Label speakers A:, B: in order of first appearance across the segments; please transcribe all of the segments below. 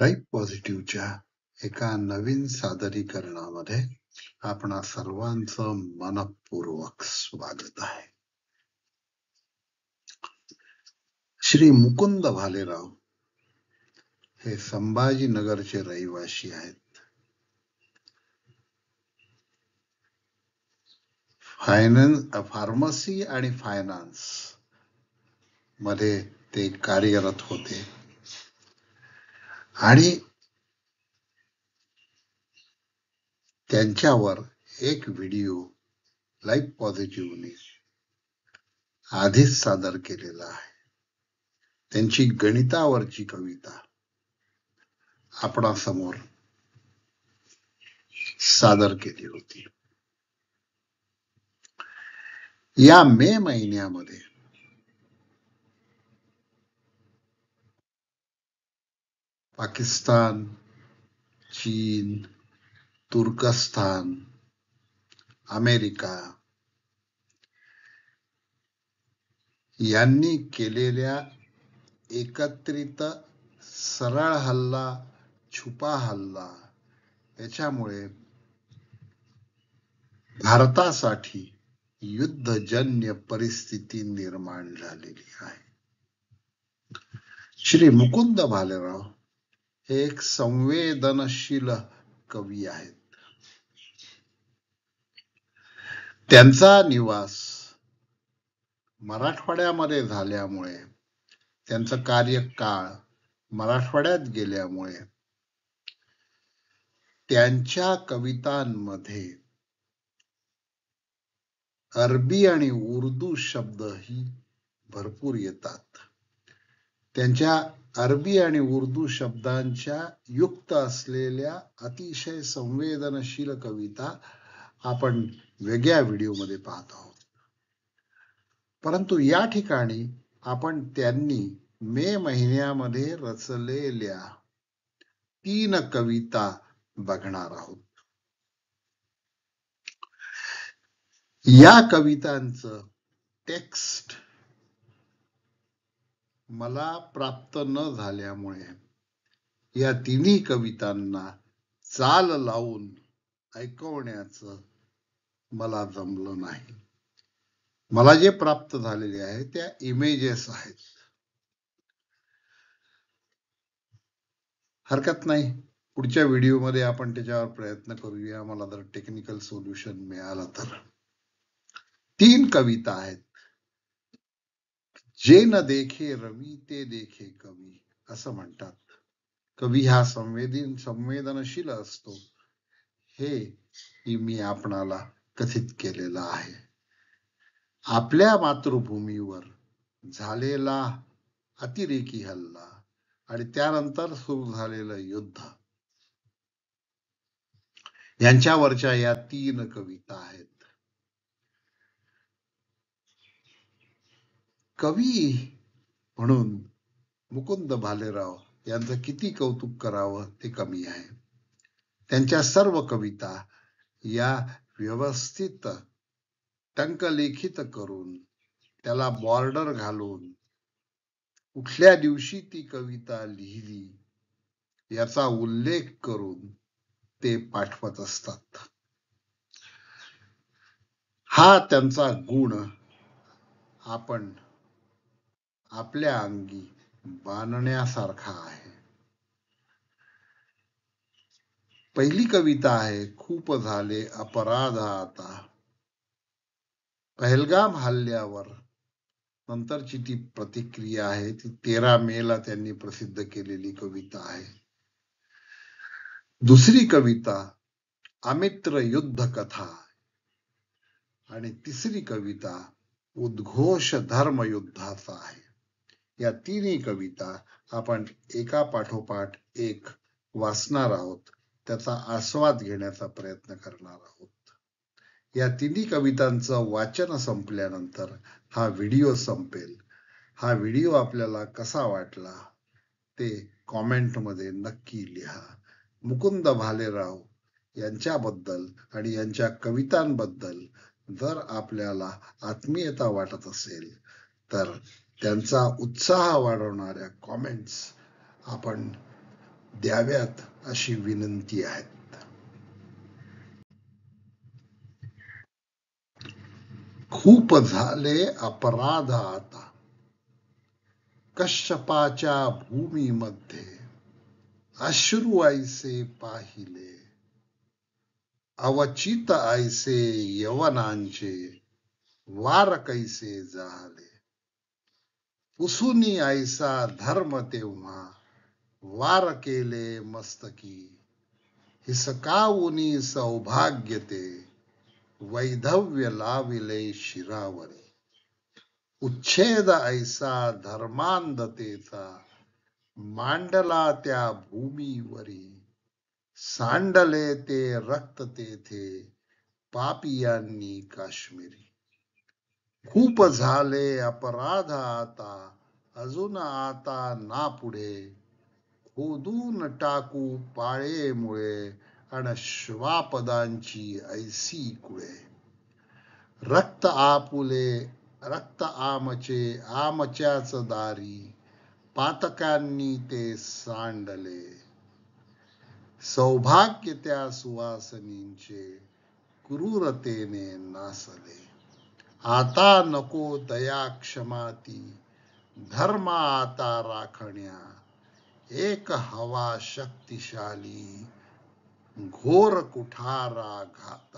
A: Life पॉझिटिव्हच्या एका नवीन सादरीकरणामध्ये आपणा सर्वांचं मनपूर्वक स्वागत आहे. श्री मुकुंद भालेराव हे संभाजीनगरचे रहिवासी आहेत. फार्मसी आणि फायनान्स मध्ये ते कार्यरत होते आणि त्यांच्यावर एक व्हिडिओ लाईफ पॉझिटिव्हने आधीच सादर केलेला आहे. त्यांची गणितावरची कविता आपणासमोर सादर केली होती. या मे महिन्यामध्ये पाकिस्तान, चीन, तुर्कस्तान, अमेरिका यांनी केलेल्या एकत्रित सरळ हल्ला, छुपा हल्ला याच्यामुळे भारतासाठी युद्धजन्य परिस्थिती निर्माण झालेली आहे. श्री मुकुंद भालेराव हे एक संवेदनशील कवी आहेत. त्यांचा निवास मराठवाड्यामध्ये झाल्यामुळे, त्यांचं कार्यकाळ मराठवाड्यात गेल्यामुळे त्यांच्या कवितांमध्ये अरबी आणि उर्दू शब्दही भरपूर येतात. त्यांच्या अरबी आणि उर्दू शब्दांच्या युक्त असलेल्या अतिशय संवेदनशील कविता आपण वेगळ्या व्हिडिओमध्ये पाहत आहोत. परंतु या ठिकाणी आपण त्यांनी मे महिन्यामध्ये रचलेल्या 3 कविता बघणार आहोत. या कवितांचं टेक्स्ट मला प्राप्त न झाल्यामुळे या 3 कवितांना चाल लावून ऐकवण्याचं मला जमलं नाही. मला जे प्राप्त झालेले आहे त्या इमेजेस आहेत. हरकत नाही, पुढच्या व्हिडिओमध्ये आपण त्याच्यावर प्रयत्न करूया. मला जर टेक्निकल सोल्युशन मिळालं तर. 3 कविता आहेत. जे न देखे रवी ते देखे कवी असं म्हणतात. कवी हा संवेदनशील असतो हे मी आपणाला कथित केलेलं आहे. आपल्या मातृभूमीवर झालेला अतिरेकी हल्ला आणि त्यानंतर सुरू झालेलं युद्ध यांच्यावरच्या या 3 कविता आहेत. कवी म्हणून मुकुंद भालेराव यांचं किती कौतुक करावं ते कमी आहे. त्यांच्या सर्व कविता या व्यवस्थित टंकलेखित करून त्याला बॉर्डर घालून कुठल्या दिवशी ती कविता लिहिली याचा उल्लेख करून ते पाठवत असतात. हा त्यांचा गुण आपण आपल्या अंगी बाणण्यासारखा आहे. पहिली कविता आहे खूप झाले अपराध आता. पहलगाम हल्ल्यावर नंतरची ती प्रतिक्रिया आहे. ती 13 मेला त्यांनी प्रसिद्ध केलेली कविता आहे. दुसरी कविता अमित्र युद्ध कथा आणि तिसरी कविता उद्घोष धर्मयुद्धाचा आहे. या 3 कविता आपण एका पाठोपाठ एक वाचणार आहोत. त्याचा आस्वाद घेण्याचा प्रयत्न करणार आहोत. या 3 कवितांचं वाचन संपल्यानंतर हा व्हिडिओ संपेल. हा व्हिडिओ आपल्याला कसा वाटला ते कॉमेंटमध्ये नक्की लिहा. मुकुंद भालेराव यांच्याबद्दल आणि यांच्या कवितांबद्दल जर आपल्याला आत्मीयता वाटत असेल तर त्यांचा उत्साह वाढवणाऱ्या कॉमेंट्स आपण द्याव्यात अशी विनंती आहे. खूप झाले अपराध आता, कश्यपाच्या भूमीमध्ये अश्रू ऐसे पाहिले, अवचित ऐसे यवनांचे वार कैसे जाहले. पुसुनी ऐसा धर्म तेव्हा वार केले मस्तकी, हिसकावुनी सौभाग्य ते वैधव्य लाविले शिरावरी. उच्छेद ऐसा धर्मांधतेचा मांडला त्या भूमीवरी, सांडले ते रक्त तेथे पापियांनी काश्मीरी. खूप झाले अपराध आता, अजून आता ना पुढे, खोदून टाकू पाळेमुळे अन श्वापदांची ऐसी कुळे. रक्त आपुले रक्त आमचे आमच्याच दारी, पातकांनी ते सांडले. सौभाग्य त्या सुवासनींचे क्रूरतेने नासले. आता नको दया क्षमाती, धर्म आता राखण्या, एक हवा शक्तिशाली, घोर कुठारा घात.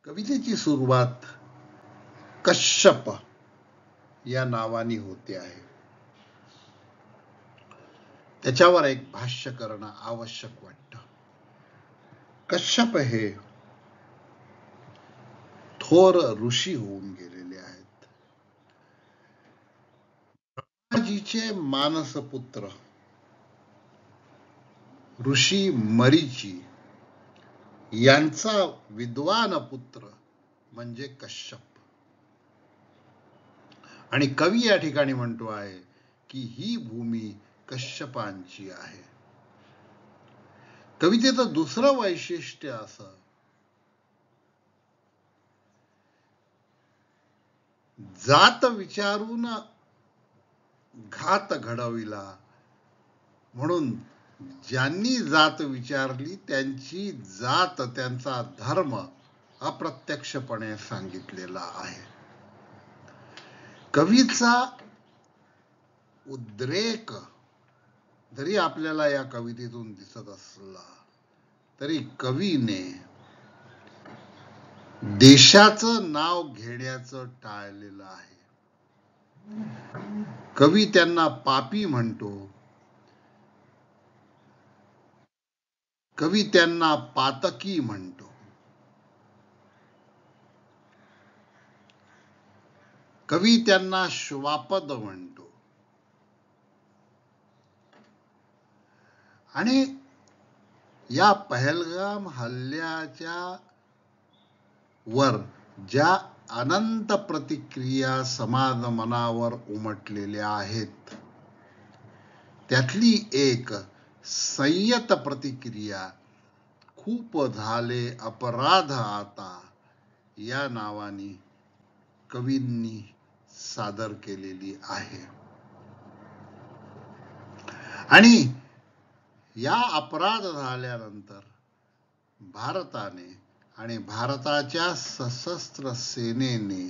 A: कवितेची सुरुवात कश्यप या नावाने होते आहे. त्याच्यावर एक भाष्य करणं आवश्यक वाटतं. कश्यप हे थोर ऋषी होऊन गेलेले आहेत. ब्रह्माजीचे मानसपुत्र ऋषी मरीची यांचा विद्वान पुत्र म्हणजे कश्यप. आणि कवी या ठिकाणी म्हणतो आहे की ही भूमी कश्यपांची आहे. कवितेचं दुसरं वैशिष्ट्य असं, जात विचारून घात घडविला, म्हणून ज्यांनी जात विचारली त्यांची जात त्यांचा धर्म अप्रत्यक्षपणे सांगितलेला आहे. कवीचा उद्रेक जरी आपल्याला या कवितेतून दिसत असला तरी कवीने देशाचं नाव घेण्याचं टाळलेलं आहे. कवी त्यांना पापी म्हणतो, कवी त्यांना पातकी म्हणतो, कवी त्यांना श्वापद म्हणतो. आणि या पहलगाम हल्ल्याच्या वर ज्या अनंत प्रतिक्रिया समाज मनावर उमटलेल्या आहेत, त्यातली एक संयत प्रतिक्रिया खूप झाले अपराध आता या नावाने कवींनी सादर केलेली आहे. आणि या अपराध झाल्यानंतर भारताने आणि भारताच्या सशस्त्र सेनेने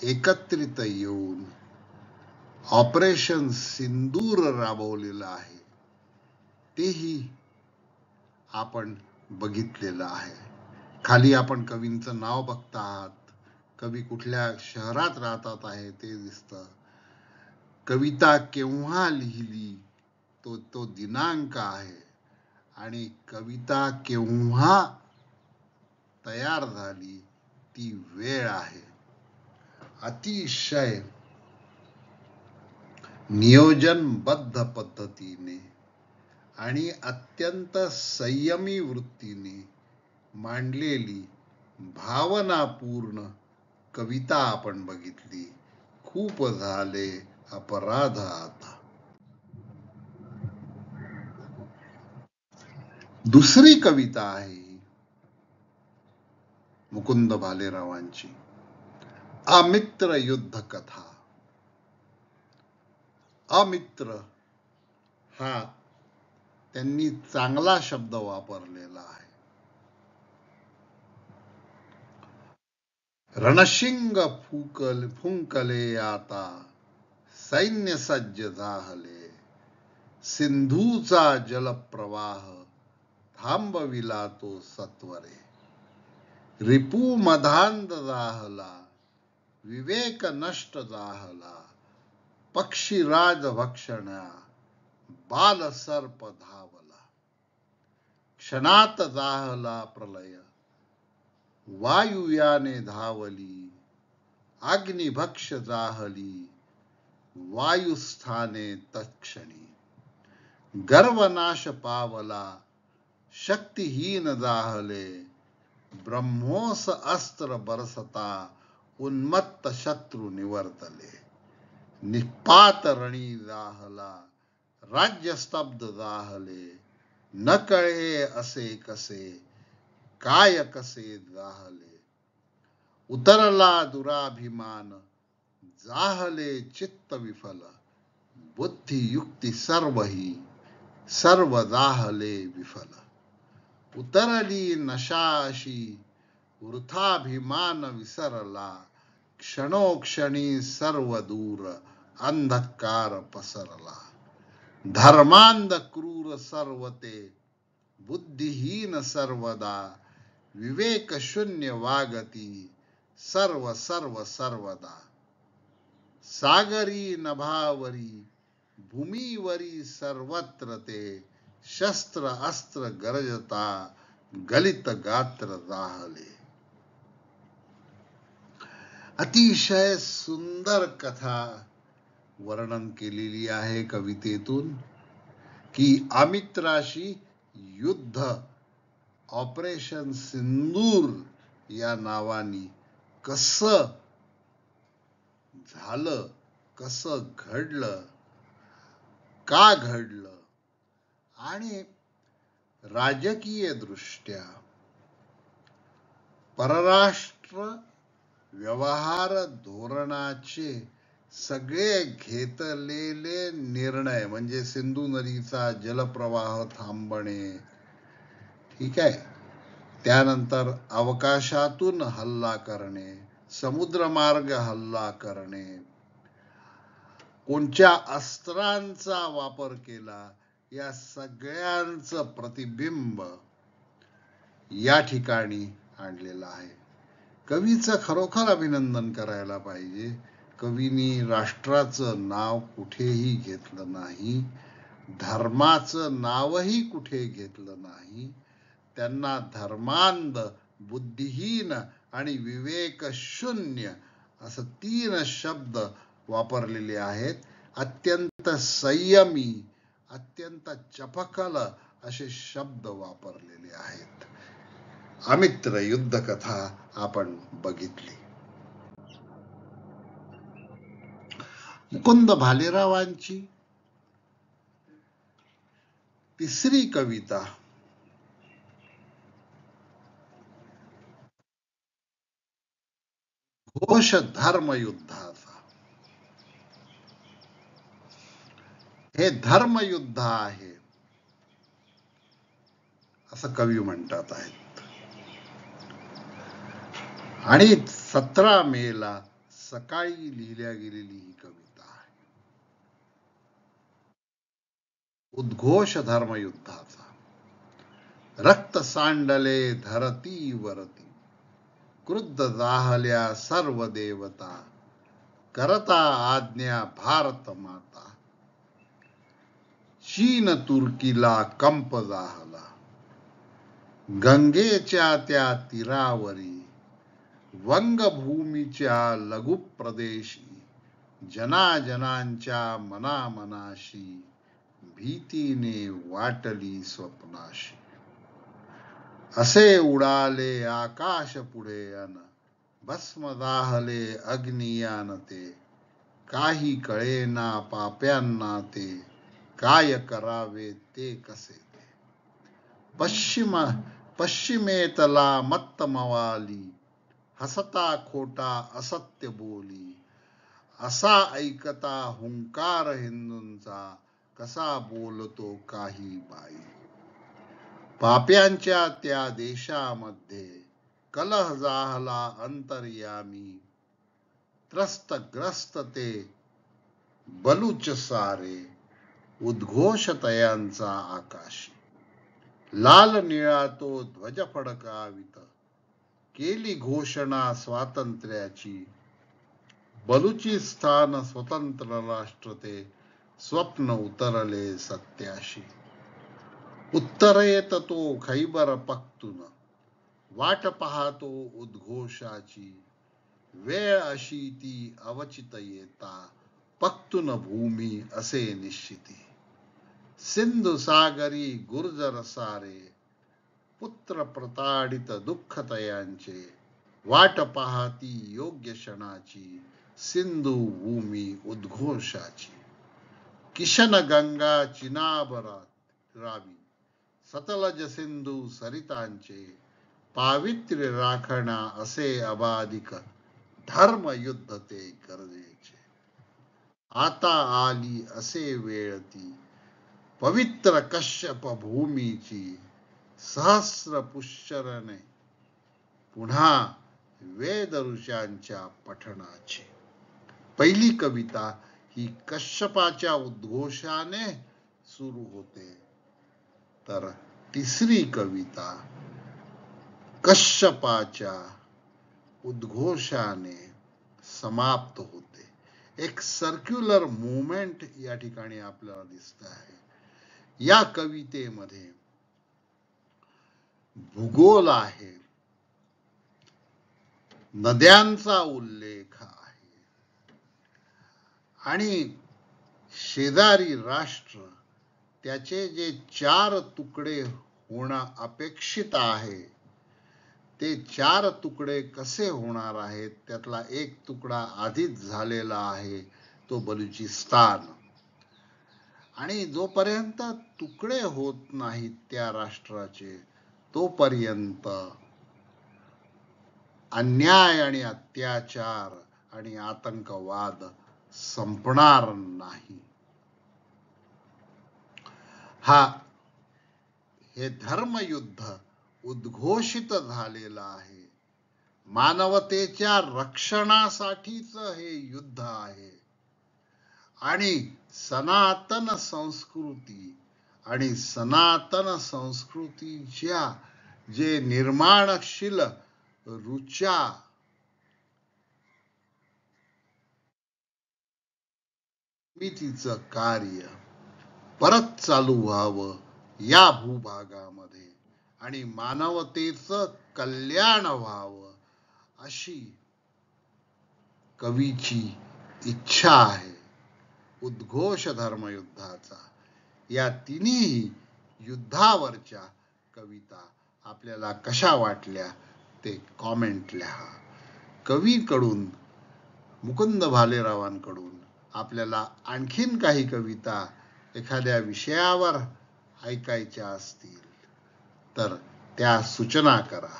A: एकत्रित येऊन ऑपरेशन सिंदूर राबवलेलं आहे. तेही आपण बघितलेलं आहे. खाली आपण कवींचं नाव बघता आहात. कवी कुठल्या शहरात राहतात आहे ते दिसतं. कविता केव्हा लिहिली तो दिनांक आहे आणि कविता केव्हा तयार झाली ती वेळ आहे. अतिशय नियोजनबद्ध पद्धतीने आणि अत्यंत संयमी वृत्तीने मांडलेली भावनापूर्ण कविता आपण बघितली. खूप झाले अपराध आता. दुसरी कविता आहे मुकुंद भालेरावांची, अमित्र युद्ध कथा. अमित्र हा त्यांनी चांगला शब्द वापरलेला आहे. रणशिंग फुंकले आता, सैन्य सज्ज झाले, सिंधूचा जलप्रवाह थांबविला तो सत्वरे. रिपू मधांध जाहला, विवेक नष्ट जाहला, पक्षीराज भक्षण्या बाल सर्प धावला. क्षणात जाहला प्रलय, वायुयाने धावली, अग्निभक्ष जाहली, वायुस्थाने तत्क्षणी. गर्वनाश पावला, शक्तिहीन जाहले, ब्रह्मोस अस्त्र बरसता, उन्मत्त शत्रु निवर्तले. निपात रणी जाहला, राज्य स्तब्ध जाहले, न कळे असे कसे, काय कसे जाहले. उतरला दुराभिमान, जाहले चित्त विफल, बुद्धी युक्ती सर्वही, सर्व जाहले विफल. उतरली नशाशी, वृथाभिमान विसरला, क्षणोक्षणी सर्व दूर, अंधकार पसरला. धर्मांध क्रूर सर्वते, बुद्धिहीन सर्वदा, विवेक शून्य वागती, सर्व सर्व सर्वदा. सागरी नभावरी, भूमीवरी सर्वत्र ते, शस्त्र अस्त्र गरजता, गलित गात्र जाहले. अतिशय सुंदर कथा वर्णन केलेली आहे कवितेतून की अमित्राशी युद्ध ऑपरेशन सिंदूर या नावाने कसं झालं, कसं घडलं, का घडलं आणि राजकीय दृष्ट्या परराष्ट्र व्यवहार धोरणाचे सगळे घेतलेले निर्णय म्हणजे सिंधू नदीचा जलप्रवाह थांबणे, ठीक आहे, त्यानंतर अवकाशातून हल्ला करणे, समुद्रमार्ग हल्ला करणे, कोणत्या अस्त्रांचा वापर केला, या सगळ्यांचं प्रतिबिंब या ठिकाणी आणलेलं आहे. कवीचं खरोखर अभिनंदन करायला पाहिजे. कवीनी राष्ट्राचं नाव कुठेही घेतलं नाही, धर्माचं नावही कुठे घेतलं नाही. त्यांना धर्मांध, बुद्धिहीन आणि विवेक शून्य असं 3 शब्द वापरलेले आहेत. अत्यंत संयमी, अत्यंत चपखल असे शब्द वापरलेले आहेत. अमित्र युद्ध कथा आपण बघितली. मुकुंद भालेरावांची तिसरी कविता घोष धर्मयुद्धाचा. हे धर्मयुद्ध आहे असं कवी म्हणतात आहेत. आणि 17 मेला सकाळी लिहिल्या गेलेली ही कविता आहे. उद्घोष धर्मयुद्धाचा. रक्त सांडले धरती वरती, क्रुद्ध जाहल्या सर्व देवता, करता आज्ञा भारत माता. चीन तुर्कीला कंप जाहला, गंगेच्या त्या तीरावरी, वंगभूमीच्या लघु प्रदेशी, जनाजनांच्या मनामनाशी, भीतीने वाटली स्वप्नाशी. असे उडाले आकाश पुढे अन, भस्म जाहले अग्नियान ते. काही कळेना पाप्यांना ते, काय करावे ते कसे ते. पश्चिमेतला मत्त मवाली, हसता खोटा असत्य बोली, असा ऐकता हुंकार हिंदूंचा, कसा बोलतो काही बाई. पाप्यांच्या त्या देशामध्ये कलह जाहला अंतर्यामी, त्रस्तग्रस्त ते बलुच सारे, उद्घोष तयांचा आकाशी. लाल निळा तो ध्वज फडकावित, केली घोषणा स्वातंत्र्याची, बलुचिस्तान स्वतंत्र राष्ट्र ते, स्वप्न उतरले सत्याशी. उत्तरेत तो खैबर पख्तून, वाट पाहतो उद्घोषाची, वेळ अशी ती अवचित येता, पख्तून भूमी असे निश्चिती. सिंधू सागरी गुर्जर सारे, पुत्र प्रताडित दुःख तयांचे, वाट पाहती योग्य क्षणाची, सिंधू भूमी उद्घोषाची. किशन गंगा चिनाब रावी, सतलज सिंधू सरितांचे, पावित्र्य राखणा असे अबाधिक, धर्म युद्ध ते गरजेचे. आता आली असे वेळ ती, पवित्र कश्यप भूमीची, सहस्र पुष्करणे पुन्हा वेद ऋषांच्या पठणाची. पहिली कविता ही कश्यपाच्या उद्घोषाने सुरू होते, तर तिसरी कविता कश्यपाच्या उद्घोषाने समाप्त होते. एक सर्क्युलर मुवमेंट या ठिकाणी आपल्याला दिसत आहे. या कवितेमध्ये भूगोल आहे, नद्यांचा उल्लेख आहे आणि शेजारी राष्ट्र त्याचे जे 4 तुकडे होणं अपेक्षित आहे, ते 4 तुकडे कसे होणार आहेत, त्यातला एक तुकडा आधीच झालेला आहे, तो बलुचिस्तान. आणि जोपर्यंत तुकडे होत नाहीत त्या राष्ट्राचे, तोपर्यंत अन्याय आणि अत्याचार आणि आतंकवाद संपणार नाही. हे धर्मयुद्ध उद्घोषित झालेलं आहे. मानवतेच्या रक्षणासाठीच हे युद्ध आहे आणि सनातन संस्कृती आणि सनातन संस्कृतीच्या जे निर्माणशील रुचा निर्मितीचं कार्य परत चालू व्हावं या भूभागामध्ये आणि मानवतेचं कल्याण व्हावं अशी कवीची इच्छा आहे. उद्घोष धर्मयुद्धाचा. या तिन्ही युद्धावरच्या कविता आपल्याला कशा वाटल्या ते कॉमेंट लिहा. कवीकडून, मुकुंद भालेरावांकडून आपल्याला आणखीन काही कविता एखाद्या विषयावर ऐकायच्या असतील तर त्या सूचना करा.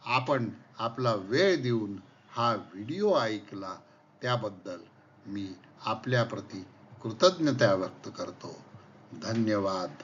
A: आपण आपला वेळ देऊन हा व्हिडिओ ऐकला त्याबद्दल मी आपल्याप्रती कृतज्ञता व्यक्त करतो. धन्यवाद.